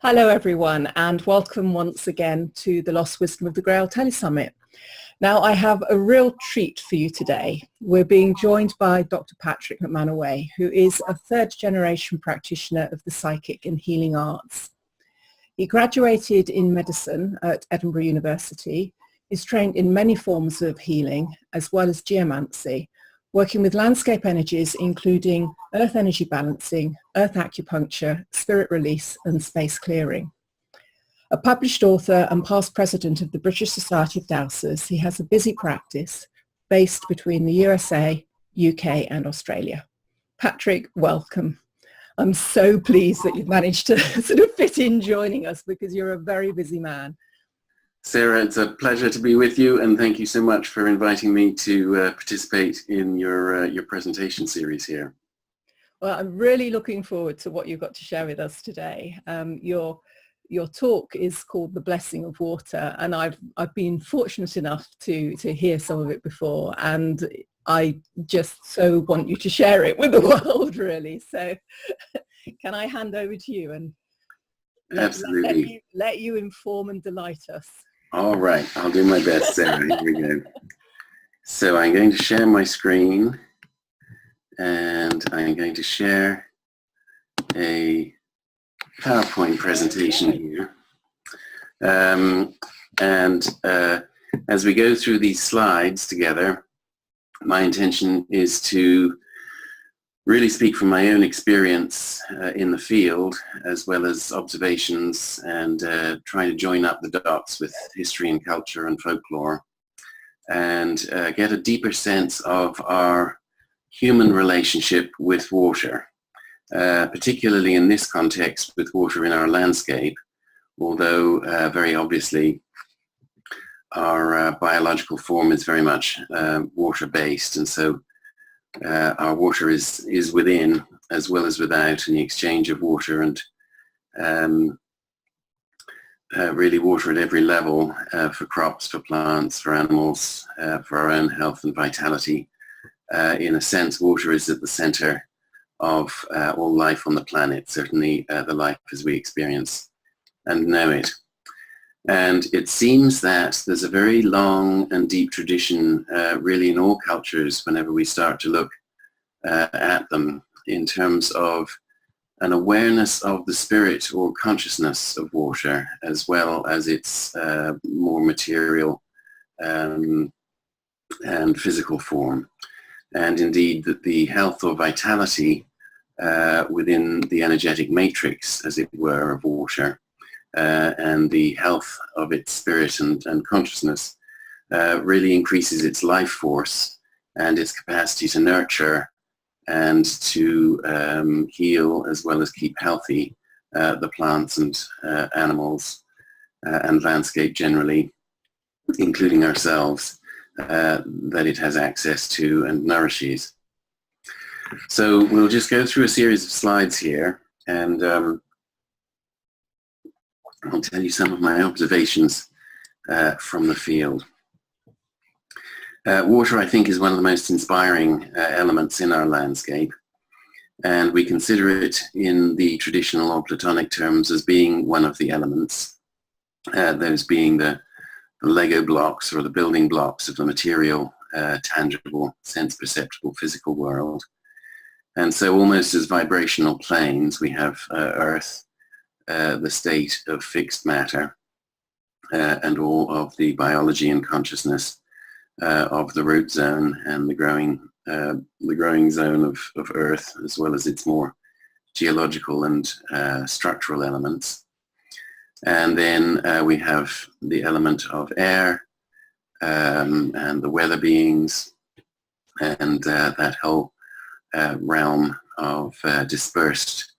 Hello everyone, and welcome once again to the Lost Wisdom of the Grail Telesummit. Now I have a real treat for you today. We're being joined by Dr. Patrick MacManaway, who is a third generation practitioner of the psychic and healing arts. He graduated in medicine at Edinburgh University, is trained in many forms of healing as well as geomancy, working with landscape energies including earth energy balancing, earth acupuncture, spirit release and space clearing. A published author and past president of the British Society of Dowsers, he has a busy practice based between the USA, UK and Australia. Patrick, welcome. I'm so pleased that you've managed to sort of fit in joining us because you're a very busy man. Sarah, it's a pleasure to be with you, and thank you so much for inviting me to participate in your presentation series here. Well, I'm really looking forward to what you've got to share with us today. Your talk is called The Blessing of Water, and I've been fortunate enough to hear some of it before, and I just so want you to share it with the world, really. So can I hand over to you and Absolutely. Let you inform and delight us? All right, I'll do my best, Sarah. Here we go. So I'm going to share my screen, and I'm going to share a PowerPoint presentation here. As we go through these slides together, my intention is to really speak from my own experience in the field, as well as observations, and try to join up the dots with history and culture and folklore, and get a deeper sense of our human relationship with water, particularly in this context with water in our landscape, although very obviously our biological form is very much water-based, and so our water is within as well as without, in the exchange of water, and really water at every level, for crops, for plants, for animals, for our own health and vitality. In a sense, water is at the center of all life on the planet, certainly the life as we experience and know it. And it seems that there's a very long and deep tradition, really in all cultures, whenever we start to look at them, in terms of an awareness of the spirit or consciousness of water, as well as its more material and physical form. And indeed, that the health or vitality within the energetic matrix, as it were, of water, and the health of its spirit and consciousness really increases its life force and its capacity to nurture and to heal, as well as keep healthy the plants and animals and landscape generally, including ourselves, that it has access to and nourishes. So we'll just go through a series of slides here, and I'll tell you some of my observations from the field. Water, I think, is one of the most inspiring elements in our landscape, and we consider it in the traditional or Platonic terms as being one of the elements, those being the Lego blocks or the building blocks of the material, tangible, sense-perceptible physical world. And so almost as vibrational planes, we have Earth, the state of fixed matter, and all of the biology and consciousness of the root zone and the growing zone of Earth, as well as its more geological and structural elements. And then we have the element of air, and the weather beings, and that whole realm of dispersed,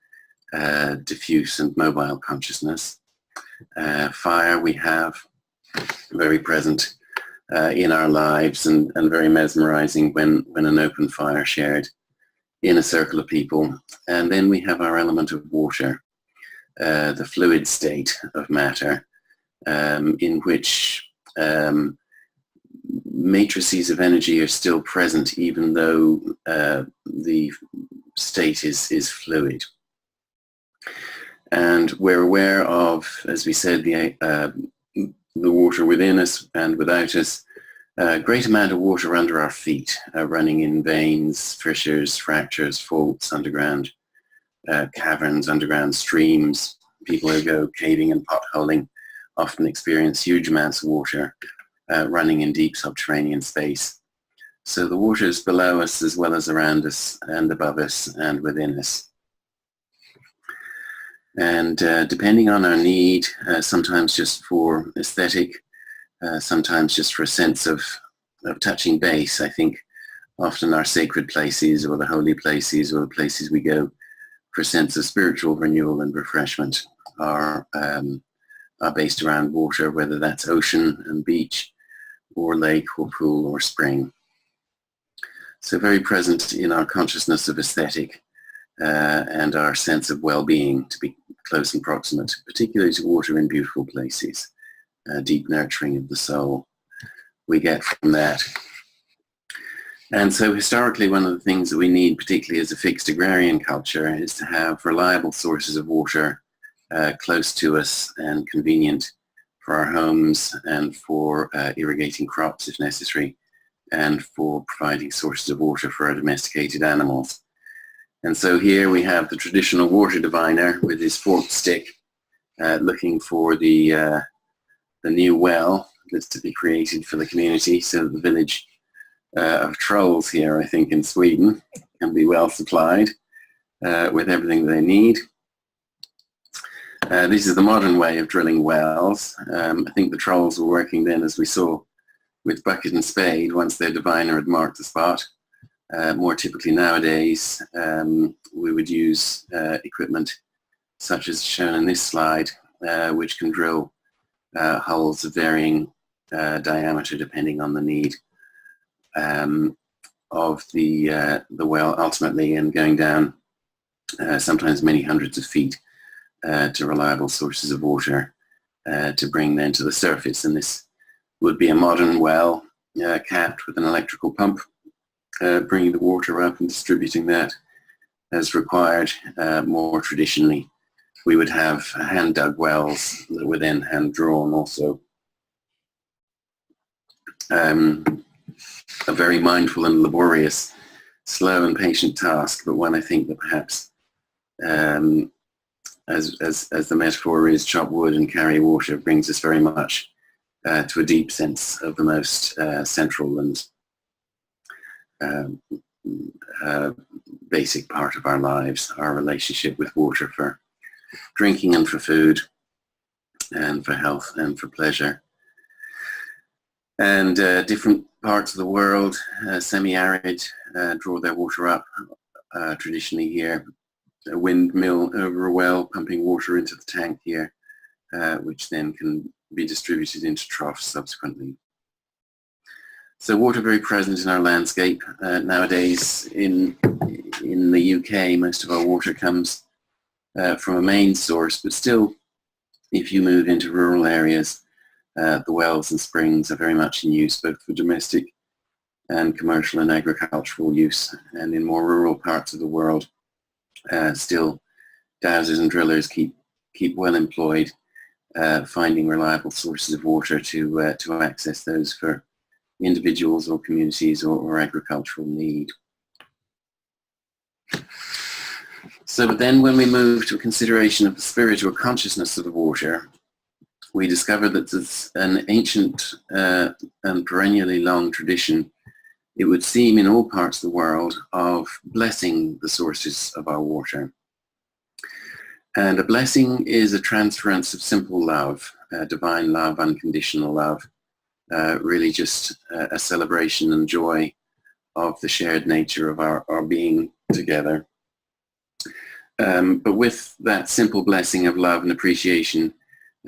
diffuse and mobile consciousness. Fire we have very present in our lives, and very mesmerizing when an open fire shared in a circle of people. And then we have our element of water, the fluid state of matter, in which matrices of energy are still present, even though the state is fluid. And we're aware of, as we said, the water within us and without us. A great amount of water under our feet, running in veins, fissures, fractures, faults, underground caverns, underground streams. People who go caving and potholing often experience huge amounts of water running in deep subterranean space. So the water is below us as well as around us and above us and within us. And depending on our need, sometimes just for aesthetic, sometimes just for a sense of touching base. I think often our sacred places or the holy places or the places we go for a sense of spiritual renewal and refreshment are based around water, whether that's ocean and beach or lake or pool or spring. So very present in our consciousness of aesthetic and our sense of well-being, to be close and proximate, particularly to water in beautiful places. Deep nurturing of the soul we get from that. And so historically, one of the things that we need, particularly as a fixed agrarian culture, is to have reliable sources of water close to us and convenient for our homes and for irrigating crops if necessary, and for providing sources of water for our domesticated animals. And so here we have the traditional water diviner with his forked stick looking for the new well that's to be created for the community, so that the village of trolls here, I think, in Sweden can be well supplied with everything they need. This is the modern way of drilling wells. I think the trolls were working then, as we saw, with bucket and spade once their diviner had marked the spot. More typically nowadays, we would use equipment such as shown in this slide, which can drill holes of varying diameter depending on the need of the well ultimately, and going down sometimes many hundreds of feet to reliable sources of water to bring then to the surface. And this would be a modern well capped with an electrical pump, bringing the water up and distributing that as required. More traditionally, we would have hand-dug wells that were then hand-drawn also. A very mindful and laborious, slow and patient task, but one I think that perhaps, as the metaphor is, chop wood and carry water, brings us very much to a deep sense of the most central and basic part of our lives, our relationship with water for drinking and for food and for health and for pleasure. And different parts of the world, semi-arid, draw their water up. Traditionally here, a windmill over a well pumping water into the tank here, which then can be distributed into troughs subsequently. So water very present in our landscape. Nowadays in the UK, most of our water comes from a main source, but still, if you move into rural areas, the wells and springs are very much in use, both for domestic and commercial and agricultural use. And in more rural parts of the world, still dowsers and drillers keep well employed, finding reliable sources of water to access those for individuals or communities or agricultural need. So but then when we move to a consideration of the spirit or consciousness of the water, we discover that there's an ancient and perennially long tradition, it would seem, in all parts of the world, of blessing the sources of our water. And a blessing is a transference of simple love, divine love, unconditional love, really just a celebration and joy of the shared nature of our being together. But with that simple blessing of love and appreciation,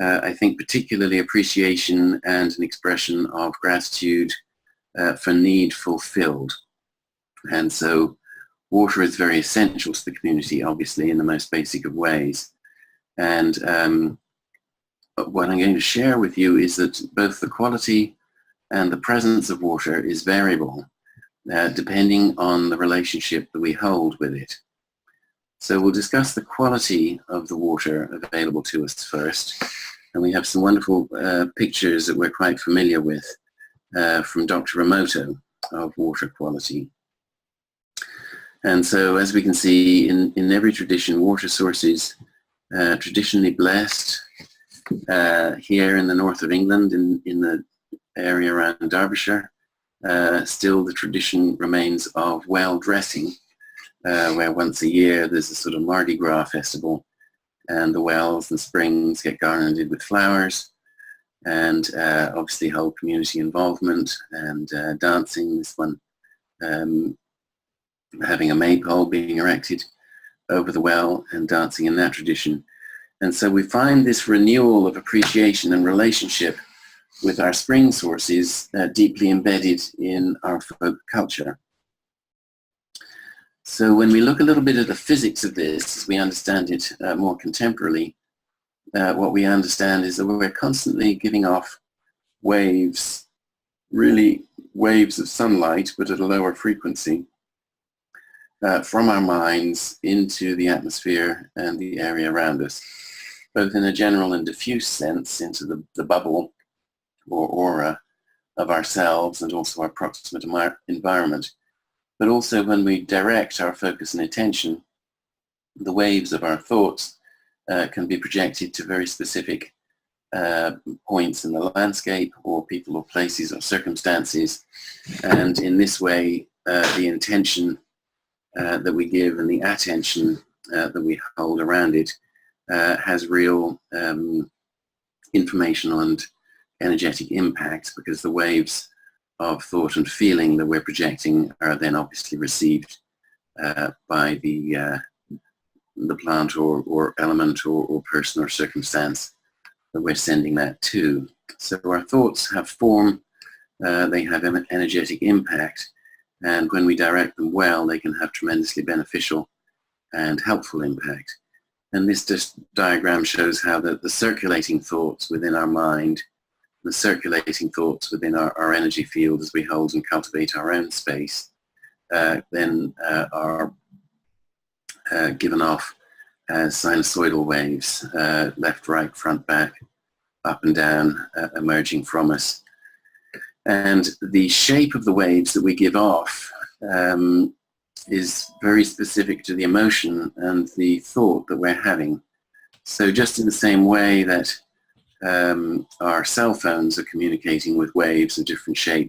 I think particularly appreciation and an expression of gratitude for need fulfilled. And so water is very essential to the community, obviously, in the most basic of ways. And what I'm going to share with you is that both the quality and the presence of water is variable depending on the relationship that we hold with it. So we'll discuss the quality of the water available to us first. And we have some wonderful pictures that we're quite familiar with from Dr. Emoto of water quality. And so as we can see in every tradition, water sources traditionally blessed. Here in the north of England, in the area around Derbyshire, still the tradition remains of well dressing, where once a year there's a sort of Mardi Gras festival, and the wells and springs get garlanded with flowers, and obviously whole community involvement and dancing. This one having a maypole being erected over the well and dancing in that tradition. And so we find this renewal of appreciation and relationship with our spring sources deeply embedded in our folk culture. So when we look a little bit at the physics of this, as we understand it more contemporarily, what we understand is that we're constantly giving off waves, really waves of sunlight, but at a lower frequency, from our minds into the atmosphere and the area around us, both in a general and diffuse sense into the bubble or aura of ourselves and also our proximate environment. But also when we direct our focus and attention, the waves of our thoughts can be projected to very specific points in the landscape or people or places or circumstances. And in this way, the intention that we give and the attention that we hold around it has real informational and energetic impact, because the waves of thought and feeling that we're projecting are then obviously received by the plant or element or person or circumstance that we're sending that to. So our thoughts have form, they have energetic impact, and when we direct them well, they can have tremendously beneficial and helpful impact. And this diagram shows how the circulating thoughts within our mind, the circulating thoughts within our energy field as we hold and cultivate our own space, then are given off as sinusoidal waves, left, right, front, back, up and down, emerging from us. And the shape of the waves that we give off is very specific to the emotion and the thought that we're having. So just in the same way that our cell phones are communicating with waves of different shape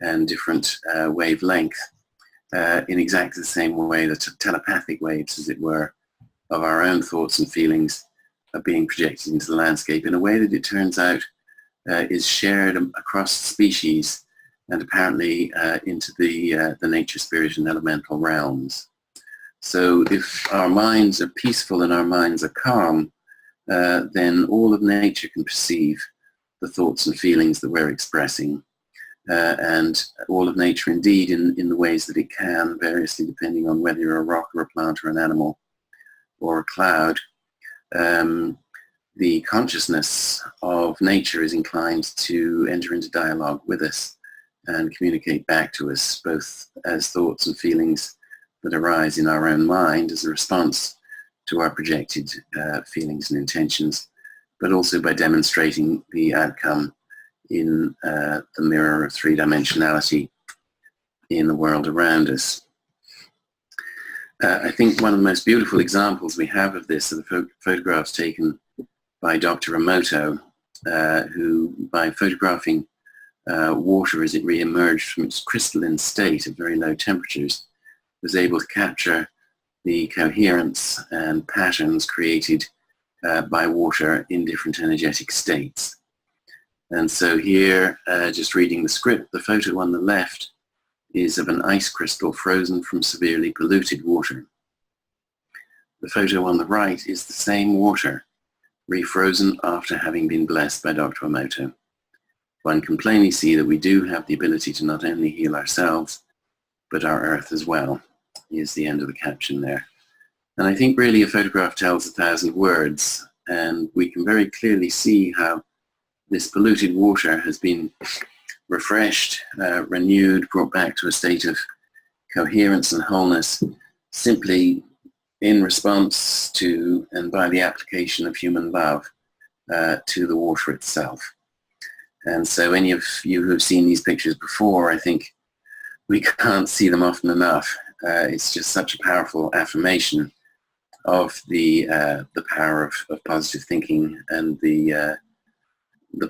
and different wavelength, in exactly the same way that telepathic waves, as it were, of our own thoughts and feelings are being projected into the landscape in a way that it turns out is shared across species and apparently into the nature, spirit and elemental realms. So if our minds are peaceful and our minds are calm, then all of nature can perceive the thoughts and feelings that we're expressing. And all of nature indeed in the ways that it can, variously depending on whether you're a rock or a plant or an animal or a cloud. The consciousness of nature is inclined to enter into dialogue with us and communicate back to us, both as thoughts and feelings that arise in our own mind as a response to our projected feelings and intentions, but also by demonstrating the outcome in the mirror of three-dimensionality in the world around us. I think one of the most beautiful examples we have of this are the photographs taken by Dr. Emoto, who, by photographing water as it re-emerged from its crystalline state at very low temperatures, was able to capture the coherence and patterns created by water in different energetic states. And so here, just reading the script, the photo on the left is of an ice crystal frozen from severely polluted water. The photo on the right is the same water, refrozen after having been blessed by Dr. Emoto. One can plainly see that we do have the ability to not only heal ourselves, but our earth as well, is the end of the caption there. And I think really a photograph tells 1,000 words, and we can very clearly see how this polluted water has been refreshed, renewed, brought back to a state of coherence and wholeness, simply in response to and by the application of human love to the water itself. And so any of you who have seen these pictures before, I think we can't see them often enough. It's just such a powerful affirmation of the power of positive thinking and the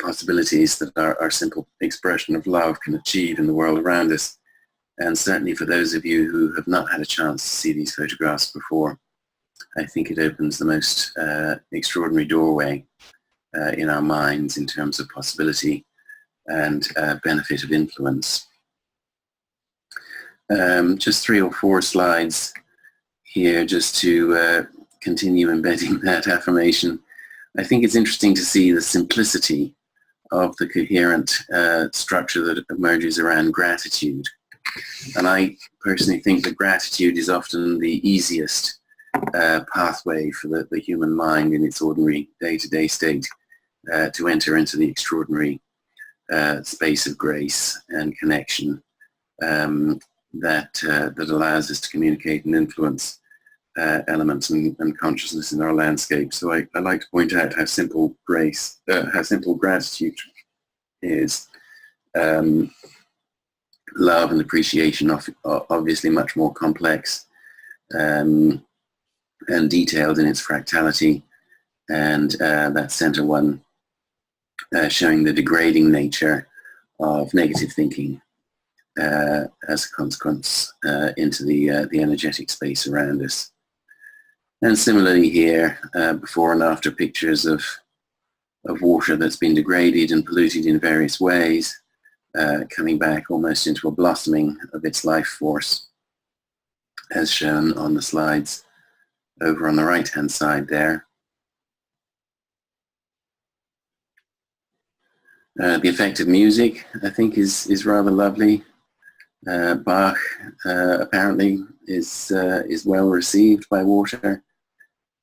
possibilities that our simple expression of love can achieve in the world around us. And certainly for those of you who have not had a chance to see these photographs before, I think it opens the most extraordinary doorway in our minds in terms of possibility and benefit of influence. Just 3 or 4 slides here just to continue embedding that affirmation. I think it's interesting to see the simplicity of the coherent structure that emerges around gratitude. And I personally think that gratitude is often the easiest pathway for the human mind in its ordinary day-to-day state to enter into the extraordinary space of grace and connection that allows us to communicate and influence elements and consciousness in our landscape. So I like to point out how simple gratitude is. Love and appreciation are obviously much more complex and detailed in its fractality, and that center one showing the degrading nature of negative thinking as a consequence into the energetic space around us. And similarly here, before and after pictures of water that's been degraded and polluted in various ways, coming back almost into a blossoming of its life force, as shown on the slides over on the right-hand side there. The effect of music, I think, is rather lovely. Bach apparently is well received by water.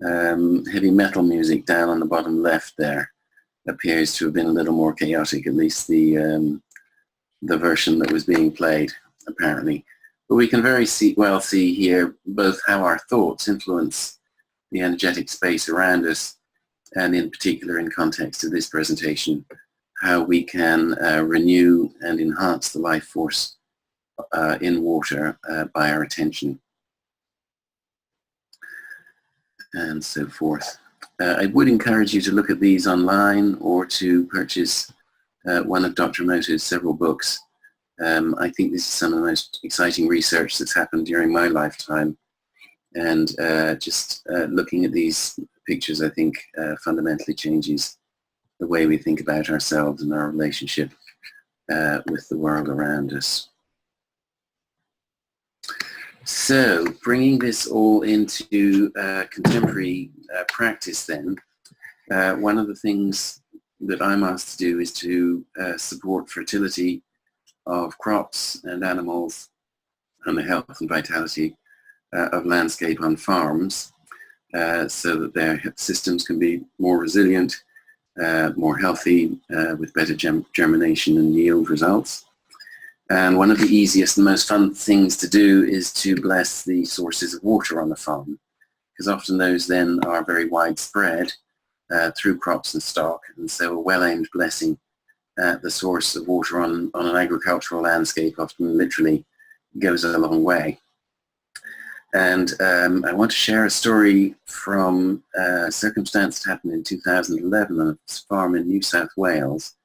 Heavy metal music down on the bottom left there appears to have been a little more chaotic, at least the version that was being played, apparently. But we can very well see here both how our thoughts influence the energetic space around us, and in particular in context of this presentation, how we can renew and enhance the life force in water by our attention, and so forth. I would encourage you to look at these online or to purchase one of Dr. Emoto's several books. I think this is some of the most exciting research that's happened during my lifetime, and just looking at these pictures, I think fundamentally changes the way we think about ourselves and our relationship with the world around us. So, bringing this all into contemporary practice then, one of the things that I'm asked to do is to support fertility of crops and animals and the health and vitality of landscape on farms so that their systems can be more resilient, more healthy, with better germination and yield results. And one of the easiest and most fun things to do is to bless the sources of water on the farm, because often those then are very widespread through crops and stock, and so a well-aimed blessing at the source of water on an agricultural landscape often literally goes a long way. And I want to share a story from a circumstance that happened in 2011 on a farm in New South Wales,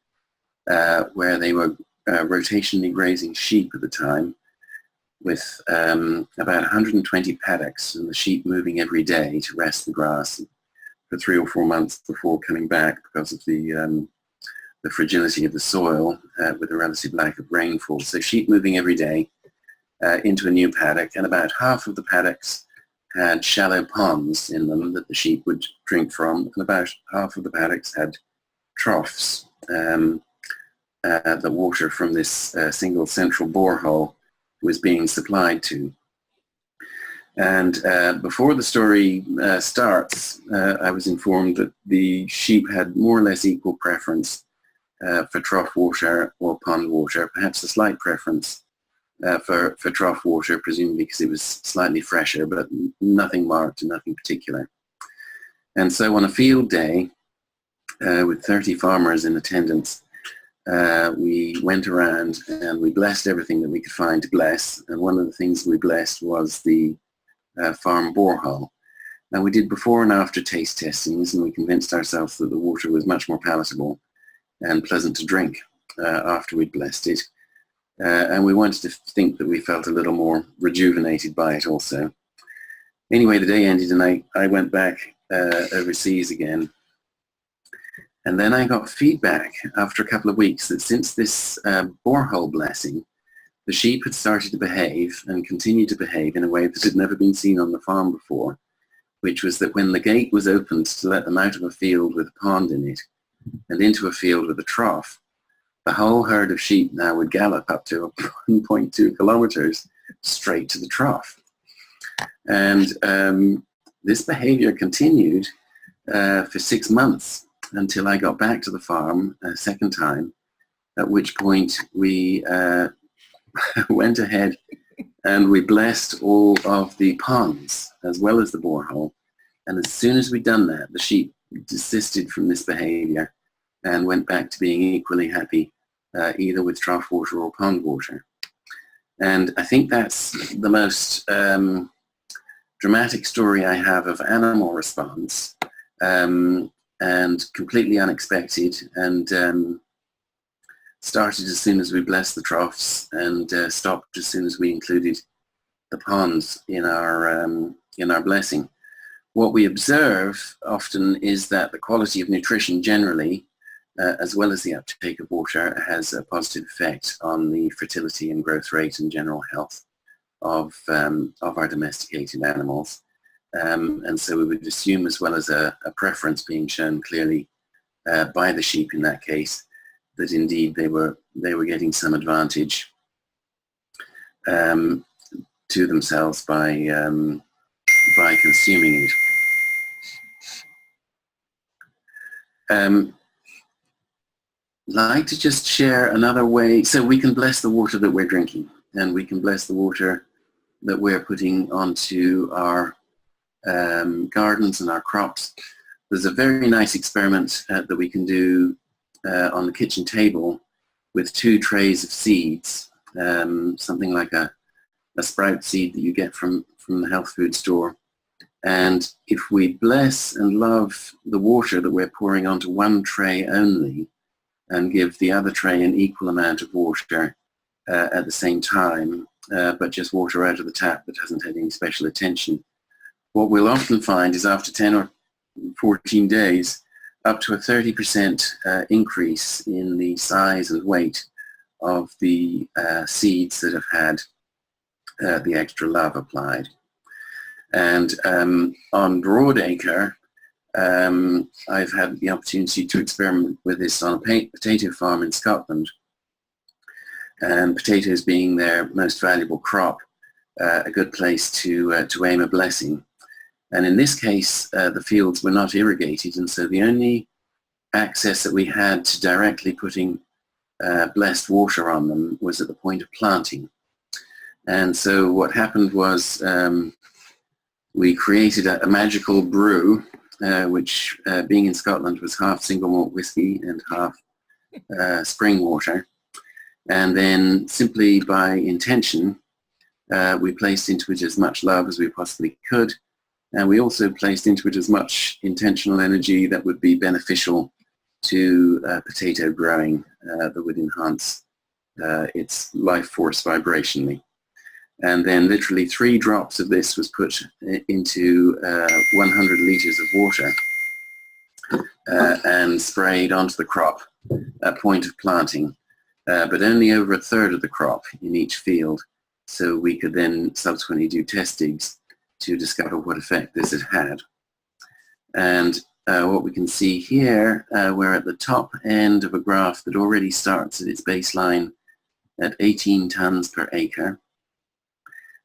where they were rotationally grazing sheep at the time, with about 120 paddocks, and the sheep moving every day to rest the grass for 3 or 4 months before coming back because of the fragility of the soil with a relative lack of rainfall. So sheep moving every day into a new paddock, and about half of the paddocks had shallow ponds in them that the sheep would drink from, and about half of the paddocks had troughs. The water from this single central borehole was being supplied to. And before the story starts, I was informed that the sheep had more or less equal preference for trough water or pond water, perhaps a slight preference for trough water, presumably because it was slightly fresher, but nothing marked and nothing particular. And so on a field day with 30 farmers in attendance, we went around and we blessed everything that we could find to bless. And one of the things we blessed was the farm borehole. And we did before and after taste testings, and we convinced ourselves that the water was much more palatable and pleasant to drink after we'd blessed it. And we wanted to think that we felt a little more rejuvenated by it also. Anyway, the day ended and I went back overseas again. And then I got feedback after a couple of weeks that since this borehole blessing, the sheep had started to behave and continued to behave in a way that had never been seen on the farm before, which was that when the gate was opened to let them out of a field with a pond in it and into a field with a trough, the whole herd of sheep now would gallop up to 1.2 kilometers straight to the trough. And this behavior continued for 6 months until I got back to the farm a second time, at which point we went ahead and we blessed all of the ponds as well as the borehole. And as soon as we'd done that, the sheep desisted from this behavior and went back to being equally happy either with trough water or pond water. And I think that's the most dramatic story I have of animal response, and completely unexpected, and started as soon as we blessed the troughs and stopped as soon as we included the ponds in our blessing. What we observe often is that the quality of nutrition generally, as well as the uptake of water, has a positive effect on the fertility and growth rate and general health of our domesticated animals. And so we would assume, as well as a preference being shown clearly by the sheep in that case, that indeed they were getting some advantage to themselves by consuming it. I'd like to just share another way. So we can bless the water that we're drinking, and we can bless the water that we're putting onto our gardens and our crops. There's a very nice experiment that we can do on the kitchen table with 2 trays of seeds, something like a sprout seed that you get from the health food store. And if we bless and love the water that we're pouring onto one tray only, and give the other tray an equal amount of water at the same time, but just water out of the tap that hasn't had any special attention, what we'll often find is after 10 or 14 days, up to a 30% increase in the size and weight of the seeds that have had the extra love applied. And on broadacre, I've had the opportunity to experiment with this on a potato farm in Scotland, and potatoes being their most valuable crop, a good place to aim a blessing. And in this case, the fields were not irrigated, and so the only access that we had to directly putting blessed water on them was at the point of planting. And so what happened was we created a magical brew, which being in Scotland was half single malt whiskey and half spring water. And then simply by intention, we placed into it as much love as we possibly could. And we also placed into it as much intentional energy that would be beneficial to potato growing, that would enhance its life force vibrationally. And then literally 3 drops of this was put into 100 liters of water and sprayed onto the crop at point of planting, but only over a third of the crop in each field. So we could then subsequently do test digs to discover what effect this had had. And what we can see here, we're at the top end of a graph that already starts at its baseline at 18 tons per acre.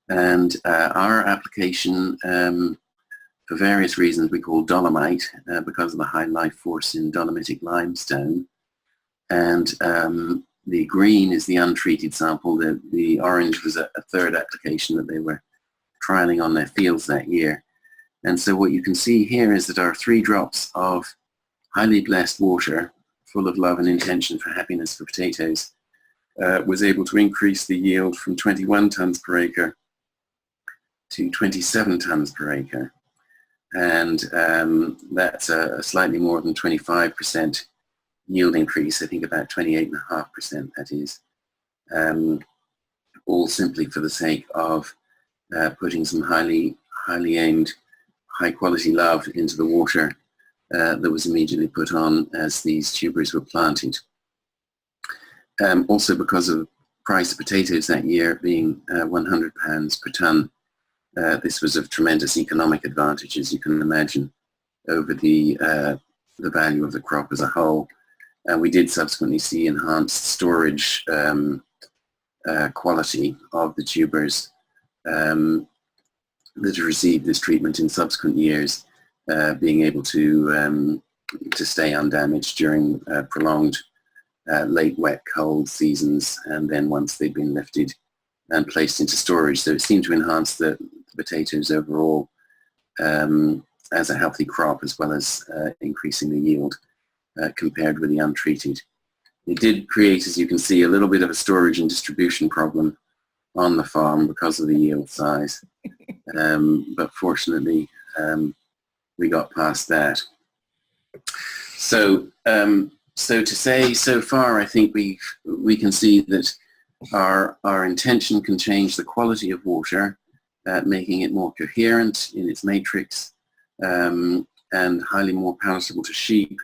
And our application, for various reasons, we call dolomite because of the high life force in dolomitic limestone. And The green is the untreated sample. The orange was a third application that they were trialing on their fields that year. And so what you can see here is that our 3 drops of highly blessed water, full of love and intention for happiness for potatoes, was able to increase the yield from 21 tonnes per acre to 27 tonnes per acre. And that's a slightly more than 25% yield increase, I think about 28.5% that is, all simply for the sake of putting some highly aimed, high quality love into the water that was immediately put on as these tubers were planted. Also because of the price of potatoes that year being £100 per tonne, this was of tremendous economic advantage, as you can imagine, over the value of the crop as a whole. We did subsequently see enhanced storage quality of the tubers that received this treatment in subsequent years, being able to stay undamaged during prolonged late wet cold seasons, and then once they've been lifted and placed into storage. So it seemed to enhance the potatoes overall as a healthy crop, as well as increasing the yield compared with the untreated. It did create, as you can see, a little bit of a storage and distribution problem on the farm because of the yield size, but fortunately we got past that. So so to say, so far I think we can see that our intention can change the quality of water, making it more coherent in its matrix, and highly more palatable to sheep,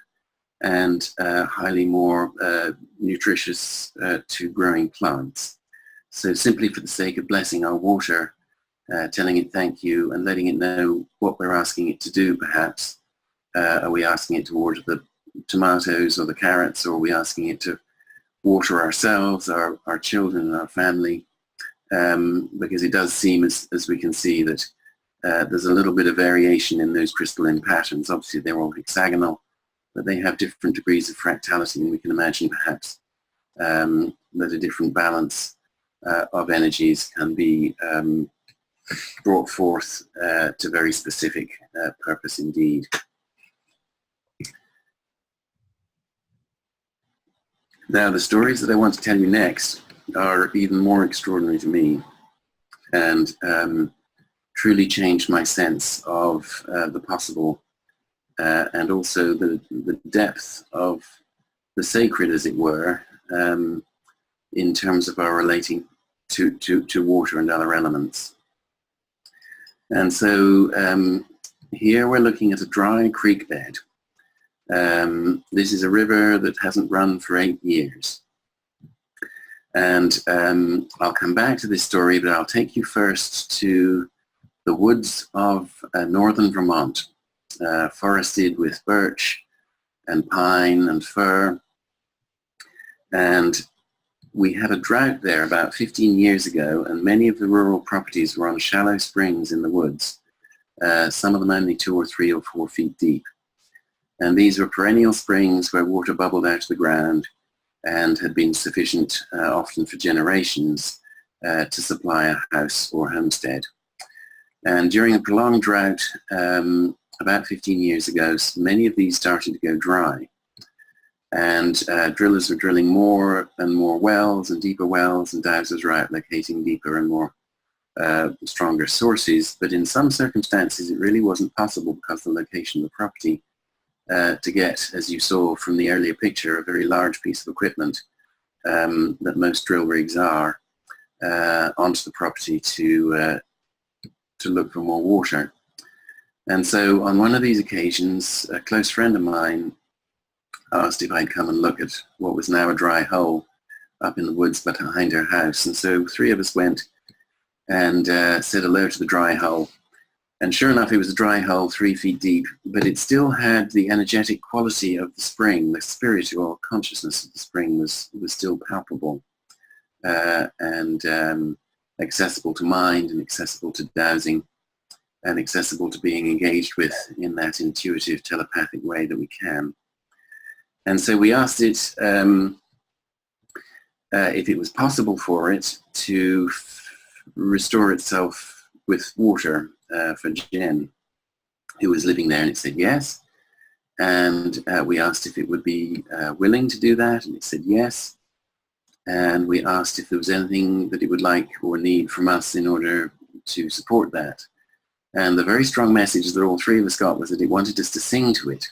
and highly more nutritious to growing plants. So simply for the sake of blessing our water, telling it thank you and letting it know what we're asking it to do, perhaps. Are we asking it to water the tomatoes or the carrots, or are we asking it to water ourselves, our children and our family? Because it does seem, as we can see, that there's a little bit of variation in those crystalline patterns. Obviously they're all hexagonal, but they have different degrees of fractality, and we can imagine perhaps that a different balance of energies can be brought forth to very specific purpose indeed. Now the stories that I want to tell you next are even more extraordinary to me, and truly changed my sense of the possible and also the depth of the sacred, as it were, in terms of our relating to water and other elements. And so here we're looking at a dry creek bed. This is a river that hasn't run for 8 years. And I'll come back to this story, but I'll take you first to the woods of northern Vermont, forested with birch and pine and fir. And we had a drought there about 15 years ago, and many of the rural properties were on shallow springs in the woods, some of them only 2 or 3 or 4 feet deep. And these were perennial springs where water bubbled out of the ground and had been sufficient, often for generations, to supply a house or homestead. And during a prolonged drought, about 15 years ago, many of these started to go dry. And drillers were drilling more and more wells and deeper wells, and dowsers were out locating deeper and more stronger sources. But in some circumstances, it really wasn't possible because of the location of the property to get, as you saw from the earlier picture, a very large piece of equipment that most drill rigs are onto the property to look for more water. And so on one of these occasions, a close friend of mine asked if I'd come and look at what was now a dry hole up in the woods behind her house. And so 3 of us went and said hello to the dry hole. And sure enough, it was a dry hole 3 feet deep, but it still had the energetic quality of the spring. The spiritual consciousness of the spring was still palpable and accessible to mind, and accessible to dowsing, and accessible to being engaged with in that intuitive, telepathic way that we can. And so we asked it if it was possible for it to restore itself with water for Jen, who was living there, and it said yes. And we asked if it would be willing to do that, and it said yes. And we asked if there was anything that it would like or need from us in order to support that. And the very strong message that all three of us got was that it wanted us to sing to it.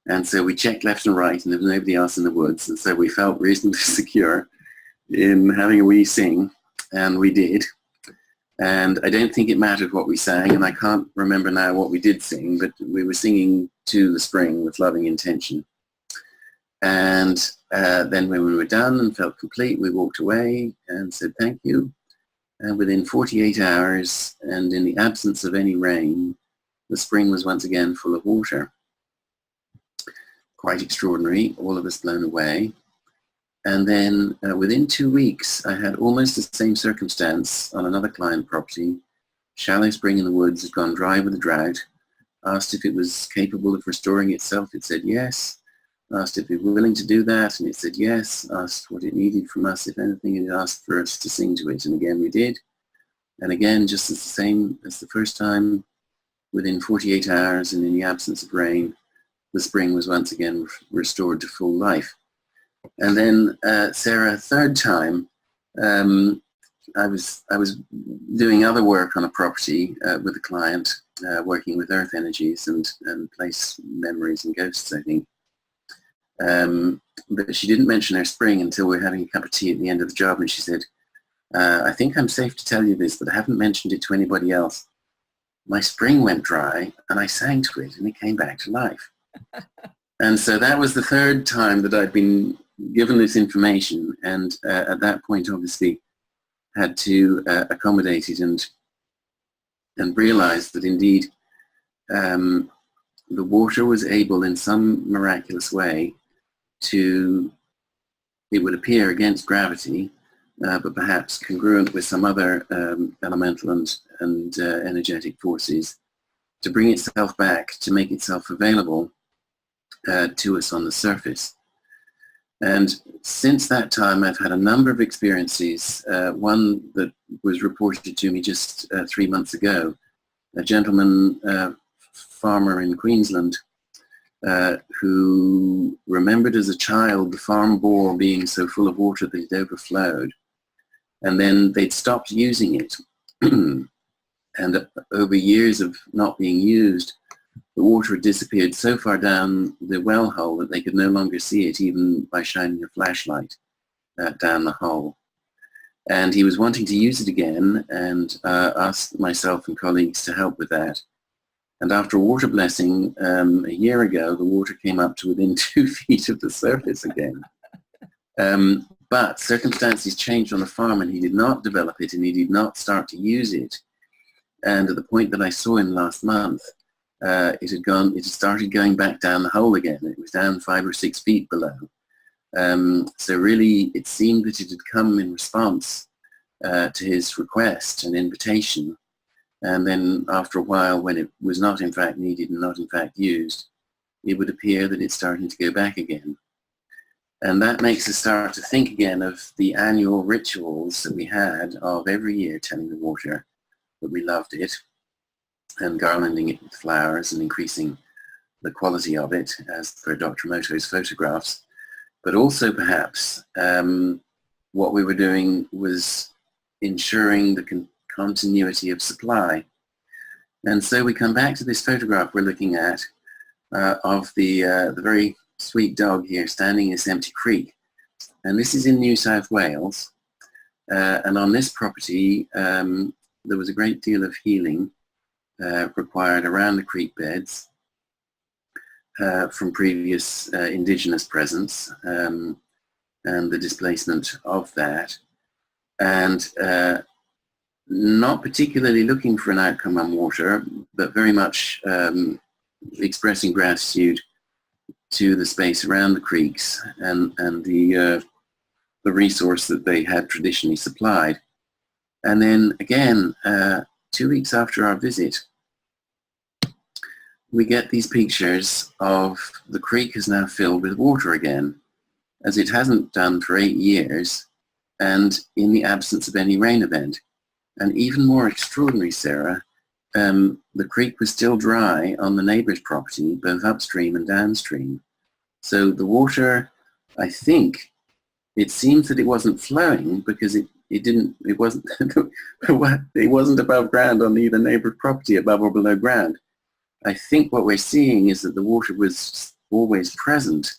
And so we checked left and right, and there was nobody else in the woods, and so we felt reasonably secure in having a wee sing, and we did. And I don't think it mattered what we sang, and I can't remember now what we did sing, but we were singing to the spring with loving intention. And then when we were done and felt complete, we walked away and said thank you. And within 48 hours, and in the absence of any rain, the spring was once again full of water. Quite extraordinary, all of us blown away. And then within 2 weeks, I had almost the same circumstance on another client property. Shallow spring in the woods had gone dry with a drought. Asked if it was capable of restoring itself. It said yes. Asked if we were willing to do that, and it said yes. Asked what it needed from us, if anything, and it asked for us to sing to it. And again, we did. And again, just as the same as the first time, within 48 hours and in the absence of rain, the spring was once again restored to full life. And then Saira, a third time, I was doing other work on a property with a client, working with earth energies and place memories and ghosts, I think. But she didn't mention her spring until we were having a cup of tea at the end of the job, and she said, I think I'm safe to tell you this, but I haven't mentioned it to anybody else. My spring went dry, and I sang to it, and it came back to life. And so that was the third time that I'd been given this information, and at that point, obviously, had to accommodate it and realize that indeed the water was able in some miraculous way to, it would appear against gravity, but perhaps congruent with some other elemental and energetic forces, to bring itself back, to make itself available to us on the surface. And since that time, I've had a number of experiences. One that was reported to me just 3 months ago. A gentleman, farmer in Queensland, who remembered as a child the farm bore being so full of water that it overflowed. And then they'd stopped using it. And over years of not being used, the water had disappeared so far down the well hole that they could no longer see it, even by shining a flashlight down the hole. And he was wanting to use it again, and asked myself and colleagues to help with that. And after a water blessing a year ago, the water came up to within 2 feet of the surface again. But circumstances changed on the farm, and he did not develop it, and he did not start to use it. And at the point that I saw him last month, it had started going back down the hole again. It was down 5 or 6 feet below. So really, it seemed that it had come in response to his request and invitation. And then after a while, when it was not in fact needed and not in fact used, it would appear that it's starting to go back again. And that makes us start to think again of the annual rituals that we had of every year telling the water that we loved it, and garlanding it with flowers and increasing the quality of it, as per Dr. Moto's photographs. But also perhaps what we were doing was ensuring the continuity of supply. And so we come back to this photograph we're looking at of the very sweet dog here standing in this empty creek. And this is in New South Wales. And on this property, there was a great deal of healing required around the creek beds from previous indigenous presence and the displacement of that. And not particularly looking for an outcome on water, but very much expressing gratitude to the space around the creeks and the resource that they had traditionally supplied. And then again, 2 weeks after our visit, we get these pictures of the creek is now filled with water again. as it hasn't done for 8 years, and in the absence of any rain event. And even more extraordinary, Sarah, the creek was still dry on the neighbour's property, both upstream and downstream. So the water, I think, it seems that it wasn't flowing because it wasn't it wasn't above ground on either neighbour's property, above or below ground. I think what we're seeing is that the water was always present,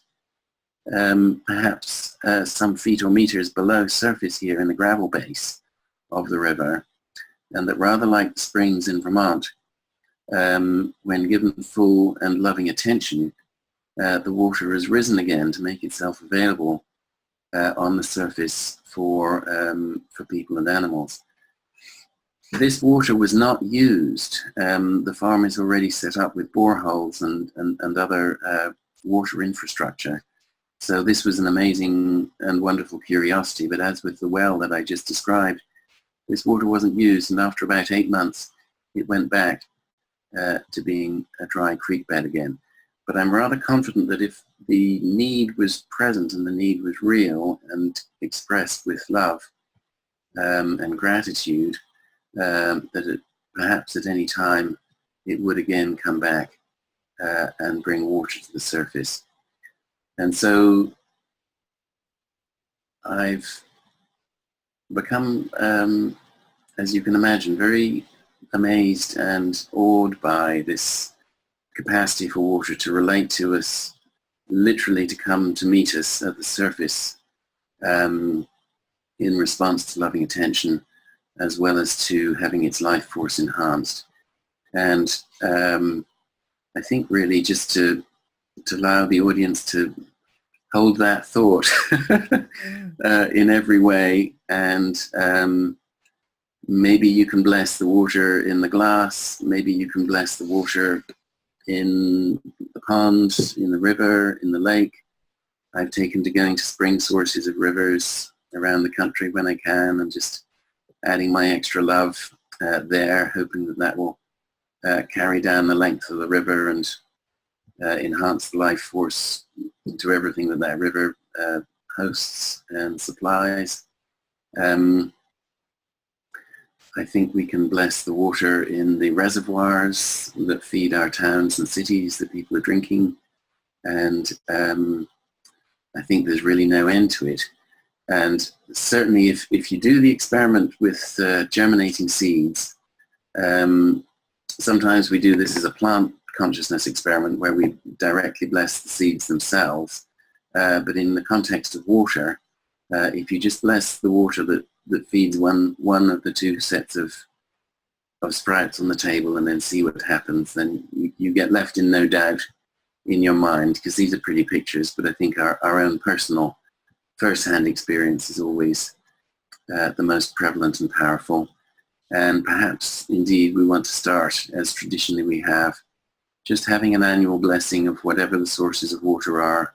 perhaps some feet or meters below surface here in the gravel base of the river, and that rather like the springs in Vermont, when given full and loving attention, the water has risen again to make itself available on the surface for people and animals. This water was not used. The farm is already set up with boreholes and other water infrastructure. So this was an amazing and wonderful curiosity, but as with the well that I just described, this water wasn't used, and after about 8 months it went back to being a dry creek bed again. But I'm rather confident that if the need was present and the need was real and expressed with love and gratitude, that perhaps at any time it would again come back and bring water to the surface. And so I've become, as you can imagine, very amazed and awed by this capacity for water to relate to us, literally to come to meet us at the surface in response to loving attention, as well as to having its life force enhanced. And I think really just to allow the audience to hold that thought in every way, and maybe you can bless the water in the glass, maybe you can bless the water in the pond, in the river, in the lake. I've taken to going to spring sources of rivers around the country when I can, and just adding my extra love there, hoping that that will carry down the length of the river and enhance the life force to everything that that river hosts and supplies. I think we can bless the water in the reservoirs that feed our towns and cities that people are drinking, and I think there's really no end to it. And certainly if you do the experiment with germinating seeds, sometimes we do this as a plant consciousness experiment where we directly bless the seeds themselves, but in the context of water, if you just bless the water that feeds one of the two sets of sprouts on the table and then see what happens, then you get left in no doubt in your mind, because these are pretty pictures, but I think our own personal first-hand experience is always the most prevalent and powerful. And perhaps indeed we want to start, as traditionally we have, just having an annual blessing of whatever the sources of water are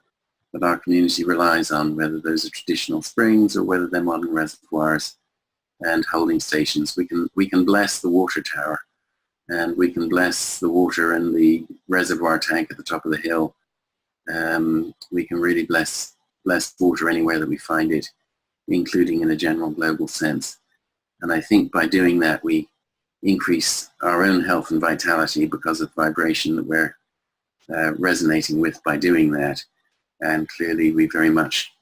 that our community relies on, whether those are traditional springs or whether they're modern reservoirs and holding stations. We can bless the water tower, and we can bless the water in the reservoir tank at the top of the hill. We can really bless water anywhere that we find it, including in a general global sense. And I think by doing that, we increase our own health and vitality because of vibration that we're resonating with by doing that. And clearly we very much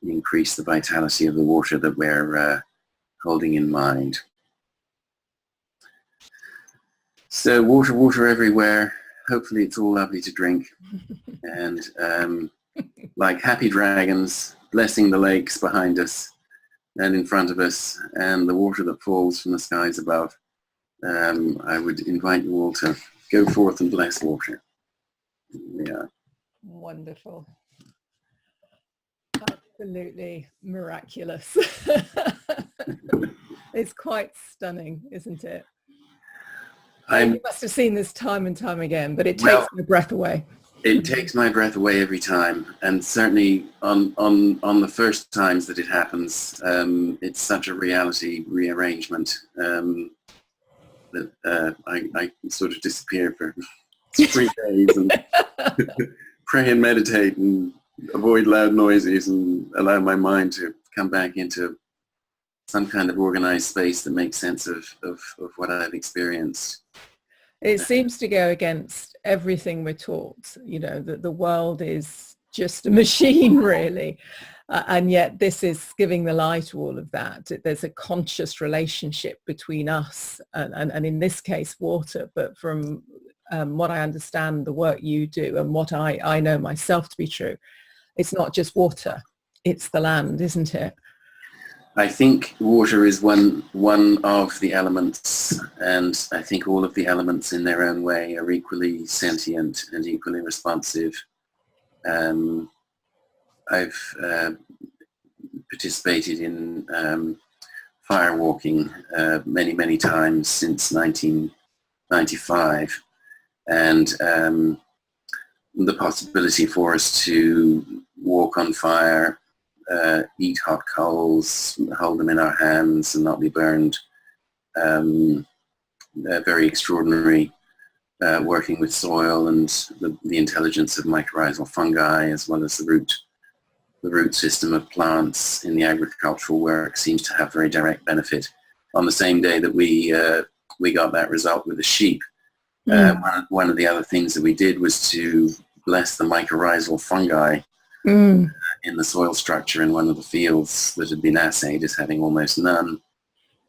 increase the vitality of the water that we're holding in mind. So water everywhere. Hopefully it's all lovely to drink. And like happy dragons, blessing the lakes behind us and in front of us, and the water that falls from the skies above. I would invite you all to go forth and bless water. Yeah. Wonderful. Absolutely miraculous. It's quite stunning, isn't it? You must have seen this time and time again, but it takes my breath away. It takes my breath away every time, and certainly on the first times that it happens, it's such a reality rearrangement that I sort of disappear for 3 days and pray and meditate and avoid loud noises and allow my mind to come back into some kind of organized space that makes sense of what I've experienced. It seems to go against everything we're taught, that the world is just a machine, really. And yet this is giving the lie to all of that. There's a conscious relationship between us and in this case, water. But from what I understand, the work you do and what I know myself to be true, it's not just water, it's the land, isn't it? I think water is one of the elements, and I think all of the elements in their own way are equally sentient and equally responsive. I've participated in fire walking many times since 1995, and the possibility for us to walk on fire, eat hot coals, hold them in our hands and not be burned. Very extraordinary, working with soil and the intelligence of mycorrhizal fungi, as well as the root system of plants in the agricultural work, seems to have very direct benefit. On the same day that we got that result with the sheep, one of the other things that we did was to bless the mycorrhizal fungi in the soil structure in one of the fields that had been assayed as having almost none,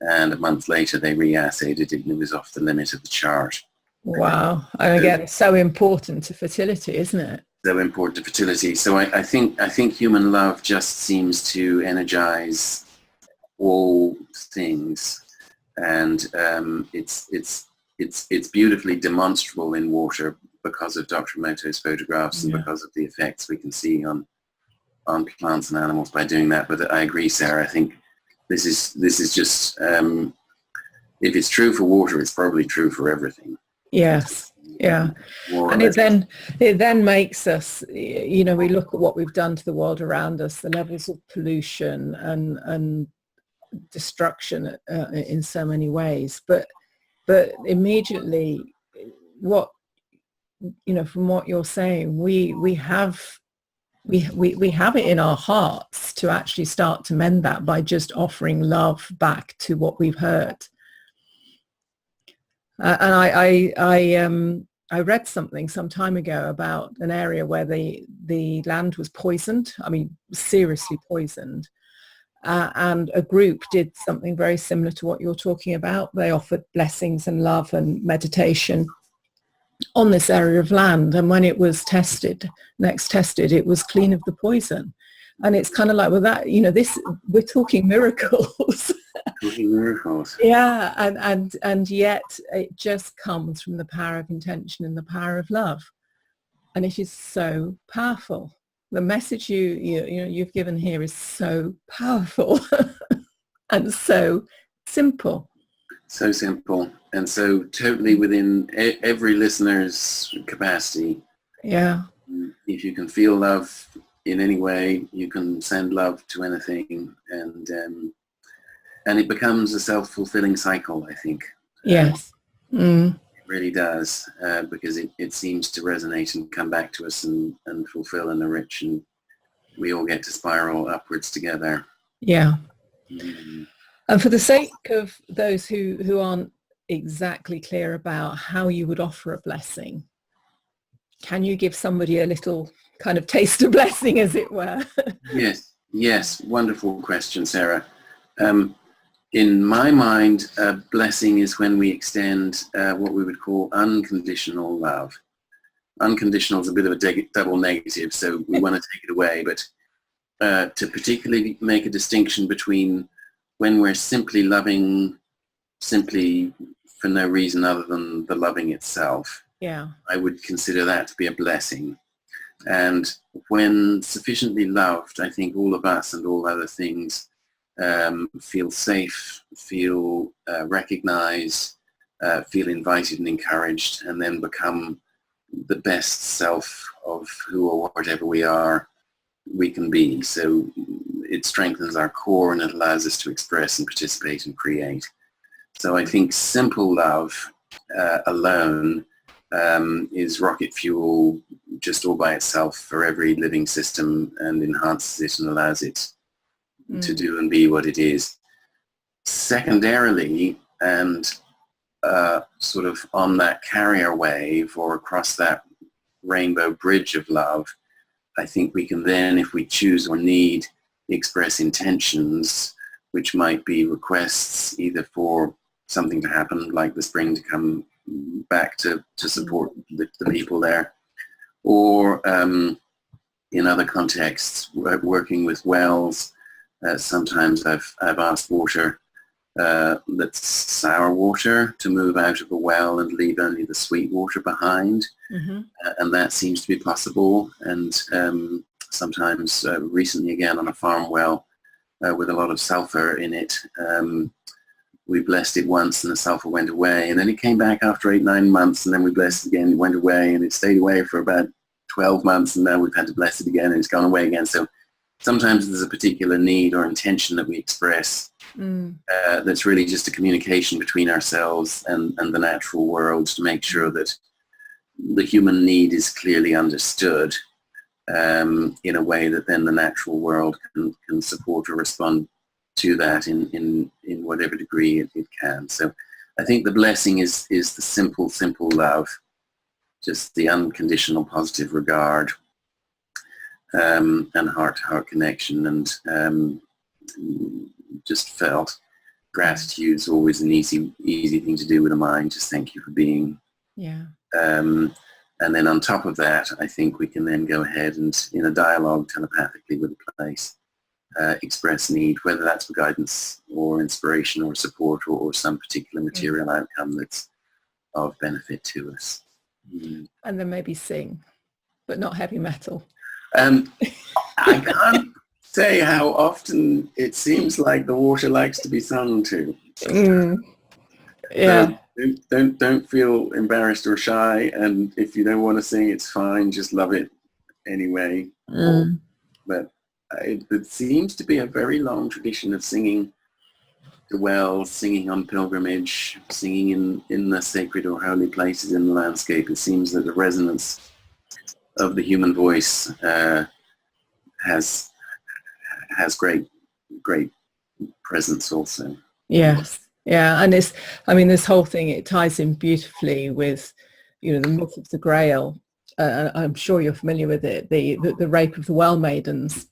and a month later they re-assayed it and it was off the limit of the chart. Wow. And again, it's so important to fertility, isn't it? So important to fertility. So I think human love just seems to energize all things, and it's beautifully demonstrable in water because of Dr. Moto's photographs and because of the effects we can see on plants and animals by doing that. But I agree, Sarah. I think this is just if it's true for water, it's probably true for everything. Yes. Yeah. And it then makes us, we look at what we've done to the world around us, the levels of pollution and destruction in so many ways. But immediately, from what you're saying, we have it in our hearts to actually start to mend that by just offering love back to what we've heard. And I read something some time ago about an area where the land was poisoned, seriously poisoned. And a group did something very similar to what you're talking about. They offered blessings and love and meditation on this area of land. And when it was next tested, it was clean of the poison. And it's kind of like, well, that, we're talking miracles. Miracles. Yeah, and yet it just comes from the power of intention and the power of love, and it is so powerful. The message you've given here is so powerful and so simple. So simple, and so totally within every listener's capacity. Yeah. If you can feel love in any way, you can send love to anything, and it becomes a self-fulfilling cycle, I think. Yes. It really does, because it seems to resonate and come back to us and fulfill and enrich, and we all get to spiral upwards together. Yeah. And for the sake of those who aren't exactly clear about how you would offer a blessing, can you give somebody a little kind of taste of blessing, as it were? Yes. Wonderful question, Sarah. In my mind, a blessing is when we extend what we would call unconditional love. Unconditional is a bit of a double negative, so we want to take it away, but to particularly make a distinction between when we're simply loving, simply for no reason other than the loving itself. Yeah. I would consider that to be a blessing. And when sufficiently loved, I think all of us and all other things feel safe, feel recognized, feel invited and encouraged, and then become the best self of who or whatever we can be. So it strengthens our core and it allows us to express and participate and create. So I think simple love alone is rocket fuel just all by itself for every living system and enhances it and allows it to do and be what it is. Secondarily, and sort of on that carrier wave or across that rainbow bridge of love, I think we can then, if we choose or need, express intentions, which might be requests either for something to happen, like the spring to come back to support the people there, or in other contexts, working with wells. Sometimes I've asked water that's sour water to move out of a well and leave only the sweet water behind. And that seems to be possible. And sometimes recently again on a farm well with a lot of sulfur in it, we blessed it once and the sulfur went away, and then it came back after 8-9 months, and then we blessed it again, it went away, and it stayed away for about 12 months, and now we've had to bless it again and it's gone away again. So sometimes there's a particular need or intention that we express that's really just a communication between ourselves and the natural world to make sure that the human need is clearly understood in a way that then the natural world can support or respond to that in whatever degree it can. So I think the blessing is the simple love, just the unconditional positive regard and heart-to-heart connection, and just felt gratitude is always an easy thing to do with a mind. Just thank you for being. Yeah. And then on top of that, I think we can then go ahead and, in a dialogue telepathically with the place, express need, whether that's for guidance or inspiration or support or some particular material outcome that's of benefit to us. And then maybe sing, but not heavy metal. I can't say how often it seems like the water likes to be sung to. Yeah. Don't feel embarrassed or shy, and if you don't want to sing, it's fine. Just love it anyway. But it seems to be a very long tradition of singing to wells, singing on pilgrimage, singing in the sacred or holy places in the landscape. It seems that the resonance of the human voice has great presence also. Yes. Yeah. And this whole thing, it ties in beautifully with, the myth of the Grail. I'm sure you're familiar with it, the rape of the well maidens,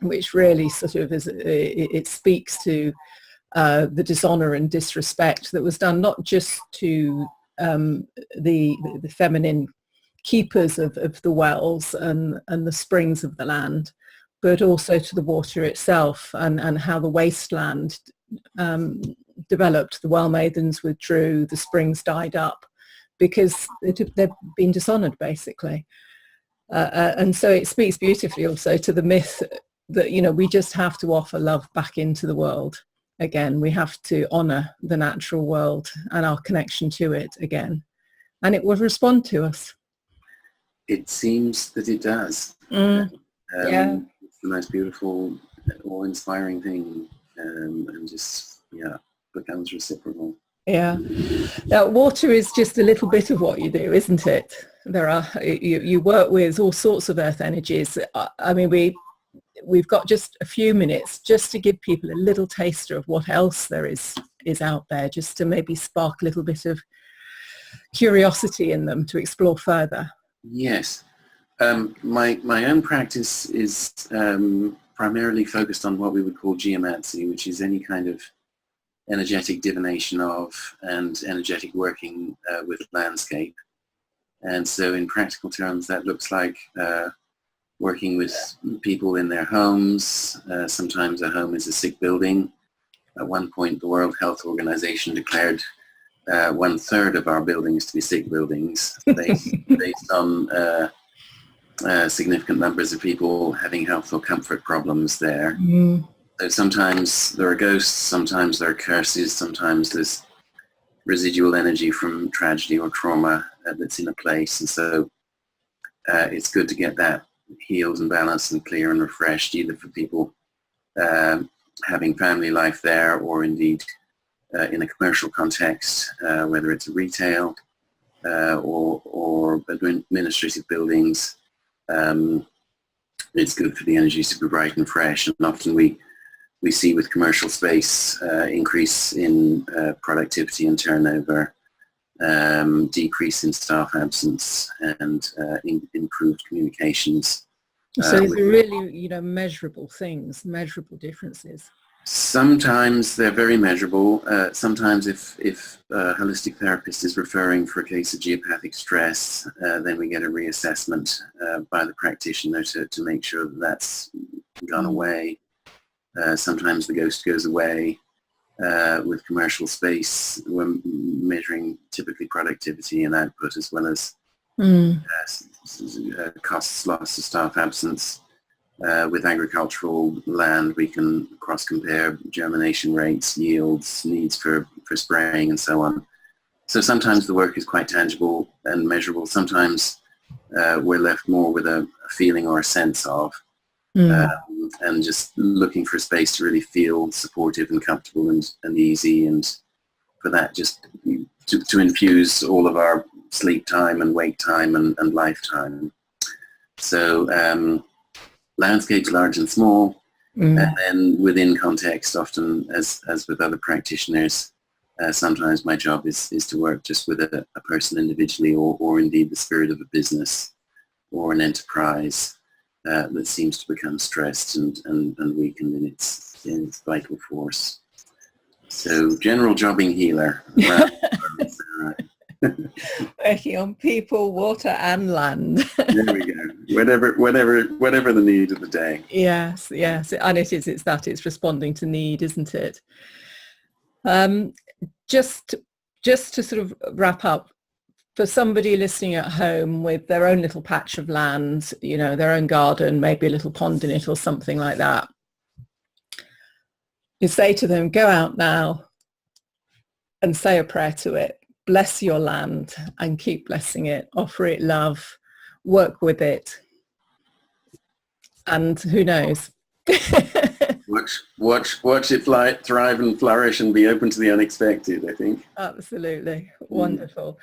which really sort of it speaks to the dishonor and disrespect that was done not just to the feminine keepers of the wells and the springs of the land, but also to the water itself, and how the wasteland developed. The well maidens withdrew, the springs died up because they've been dishonored, basically. And so it speaks beautifully also to the myth that, we just have to offer love back into the world again. We have to honor the natural world and our connection to it again, and it will respond to us. It seems that it does. Yeah. It's the most beautiful, awe-inspiring thing, and just, becomes reciprocal. Yeah. Now, water is just a little bit of what you do, isn't it? There are, you work with all sorts of earth energies. I mean, we've got just a few minutes just to give people a little taster of what else there is out there, just to maybe spark a little bit of curiosity in them to explore further. Yes. My own practice is primarily focused on what we would call geomancy, which is any kind of energetic divination of and energetic working with landscape. And so in practical terms, that looks like working with people in their homes. Sometimes a home is a sick building. At one point, the World Health Organization declared 1/3 of our buildings to be sick buildings based on significant numbers of people having health or comfort problems there. So sometimes there are ghosts, sometimes there are curses, sometimes there's residual energy from tragedy or trauma that's in a place. And so it's good to get that healed and balanced and clear and refreshed, either for people having family life there, or indeed in a commercial context, whether it's retail or administrative buildings. It's good for the energies to be bright and fresh, and often we see with commercial space increase in productivity and turnover, decrease in staff absence, and improved communications. So these are really, measurable things, measurable differences. Sometimes they're very measurable. Sometimes if a holistic therapist is referring for a case of geopathic stress, then we get a reassessment by the practitioner to make sure that that's gone away. Sometimes the ghost goes away. With commercial space, we're measuring typically productivity and output as well as costs, loss of staff absence. With agricultural land, we can cross-compare germination rates, yields, needs for spraying, and so on. So sometimes the work is quite tangible and measurable. Sometimes we're left more with a feeling or a sense of, and just looking for a space to really feel supportive and comfortable and easy, and for that just to infuse all of our sleep time and wake time and lifetime. So landscapes large and small, and then within context, often as with other practitioners, sometimes my job is to work just with a person individually, or indeed the spirit of a business or an enterprise that seems to become stressed and weakened in its vital force. So general jobbing healer. Working on people, water and land. There we go. Whatever the need of the day. Yes, and it's responding to need, isn't it? Just to sort of wrap up, for somebody listening at home with their own little patch of land, their own garden, maybe a little pond in it or something like that, you say to them, go out now and say a prayer to it. Bless your land and keep blessing it. Offer it love. Work with it. And who knows? watch it thrive and flourish and be open to the unexpected, I think. Absolutely. Wonderful.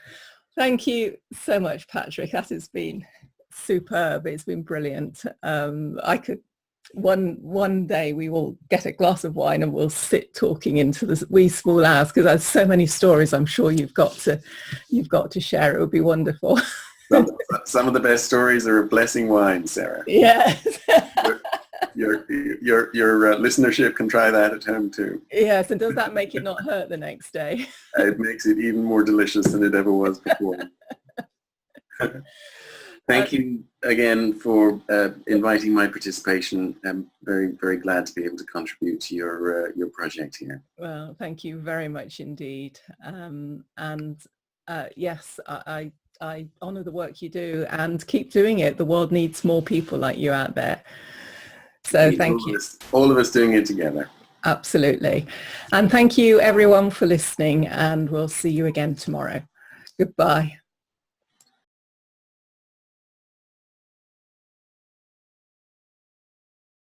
Thank you so much, Patrick. That has been superb. It's been brilliant. One day we will get a glass of wine and we'll sit talking into the wee small hours, because there's so many stories I'm sure you've got to share. It would be wonderful. Some of the best stories are of blessing wine, Sarah. Yes. Your listenership can try that at home too. Yes, and does that make it not hurt the next day? It makes it even more delicious than it ever was before. Thank you again for inviting my participation. I'm very, very glad to be able to contribute to your project here. Well, thank you very much indeed. Yes, I honour the work you do, and keep doing it. The world needs more people like you out there. So thank you. All of us doing it together. Absolutely. And thank you everyone for listening, and we'll see you again tomorrow. Goodbye.